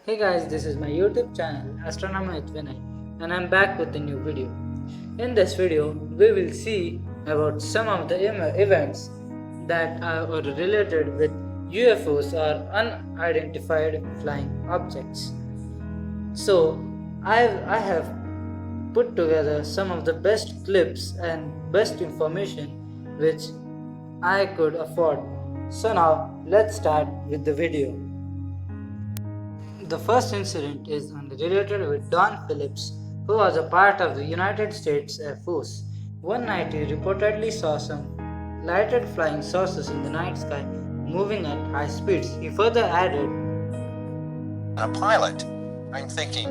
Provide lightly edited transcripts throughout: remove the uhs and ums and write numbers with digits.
Hey guys, this is my YouTube channel Astronomer with Vinay, and I'm back with a new video. In this video, we will see about some of the events that are related with UFOs or unidentified flying objects. So, I have put together some of the best clips and best information which I could afford. So now, let's start with the video. The first incident is related with Don Phillips, who was a part of the United States Air Force. One night he reportedly saw some lighted flying saucers in the night sky moving at high speeds. He further added, a pilot, I'm thinking,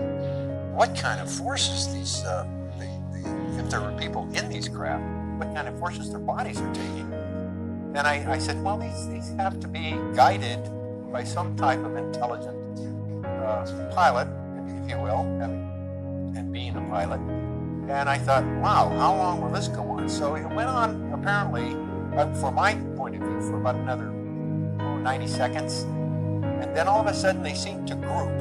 what kind of forces these, if there were people in these craft, what kind of forces their bodies are taking? And I said, well, these have to be guided by some type of intelligent pilot, if you will, and being a pilot. And I thought, wow, how long will this go on? So it went on, apparently, from my point of view, for about another 90 seconds. And then all of a sudden they seemed to group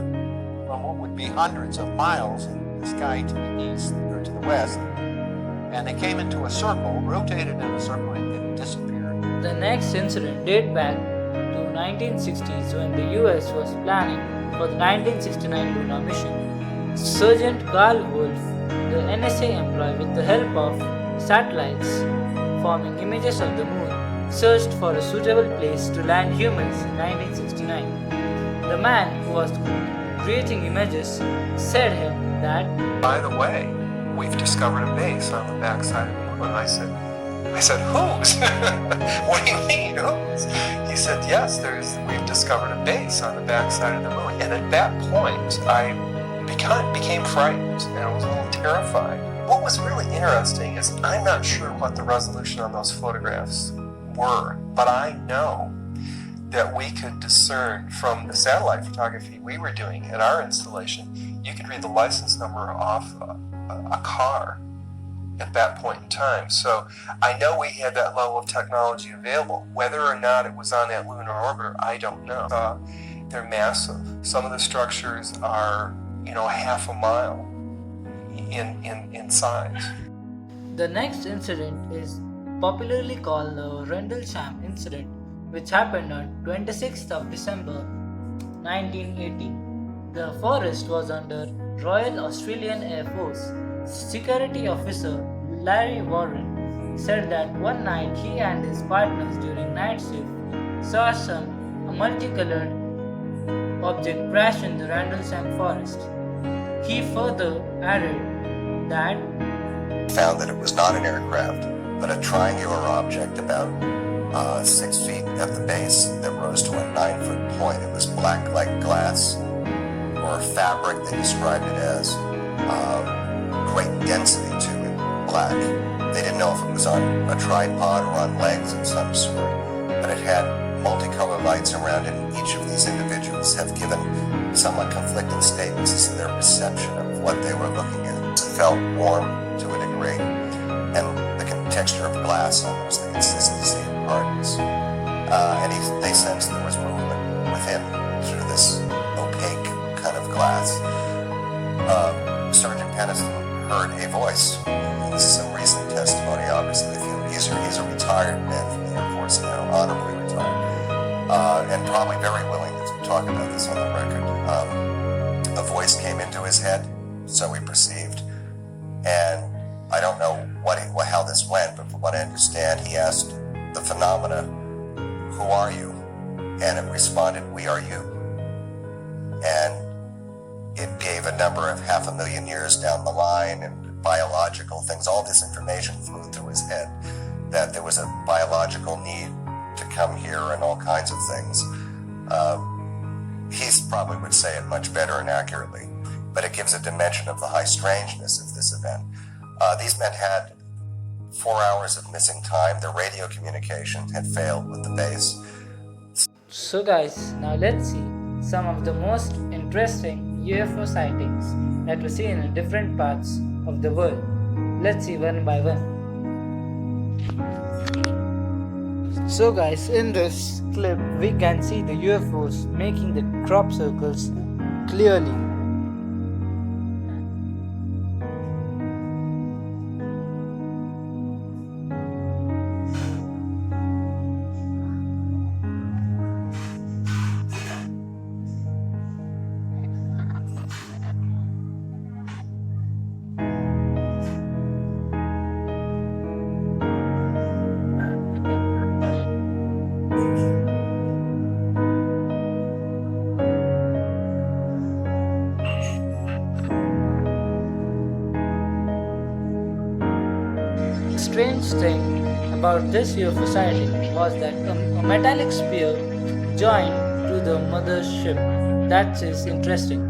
from what would be hundreds of miles in the sky to the east or to the west. And they came into a circle, rotated in a circle, and then disappeared. The next incident dates back to 1960s when the US was planning for the 1969 lunar mission. Sergeant Carl Wolf, the NSA employee, with the help of satellites forming images of the moon, searched for a suitable place to land humans in 1969. The man who was creating images said him that, by the way, we've discovered a base on the backside of the moon. I said, whose? What do you mean, whose? He said, yes, we've discovered a base on the backside of the moon. And at that point, I became frightened and I was a little terrified. What was really interesting is I'm not sure what the resolution on those photographs were, but I know that we could discern from the satellite photography we were doing at our installation, you could read the license number off a car at that point in time. So I know we had that level of technology available. Whether or not it was on that lunar orbiter, I don't know. They're massive. Some of the structures are, half a mile in size. the next incident is popularly called the Rendlesham incident, which happened on 26th of December 1980. The forest was under Royal Australian Air Force. Security officer Larry Warren said that one night he and his partners during night shift saw a multicolored object crash in the Rendlesham forest. He further added that found that it was not an aircraft, but a triangular object about 6 feet at the base that rose to a 9-foot point. It was black like glass or fabric. They described it as great density to it, black. They didn't know if it was on a tripod or on legs of some sort, but it had multicolored lights around it. Each of these individuals have given somewhat conflicting statements as to their perception of what they were looking at. It felt warm to a degree, and the texture of glass, almost the consistency of particles. And they sensed there was movement within through this opaque kind of glass. Sergeant Peniston heard a voice. This is some recent testimony, obviously. He's a retired man from the Air Force now, honorably retired, and probably very willing to talk about this on the record. A voice came into his head, so he perceived, and I don't know how this went, but from what I understand, he asked the phenomena, "Who are you?" And it responded, "We are you." And it gave a number of 500,000 years down the line and biological things. All this information flew through his head, that there was a biological need to come here and all kinds of things. He probably would say it much better and accurately, but it gives a dimension of the high strangeness of this event. These men had 4 hours of missing time. Their radio communication had failed with the base. So guys, now let's see some of the most interesting UFO sightings that were seen in different parts of the world. Let's see one by one. So guys, in this clip we can see the UFOs making the crop circles clearly. The strange thing about this UFO sighting was that a metallic spear joined to the mother's ship. That is interesting.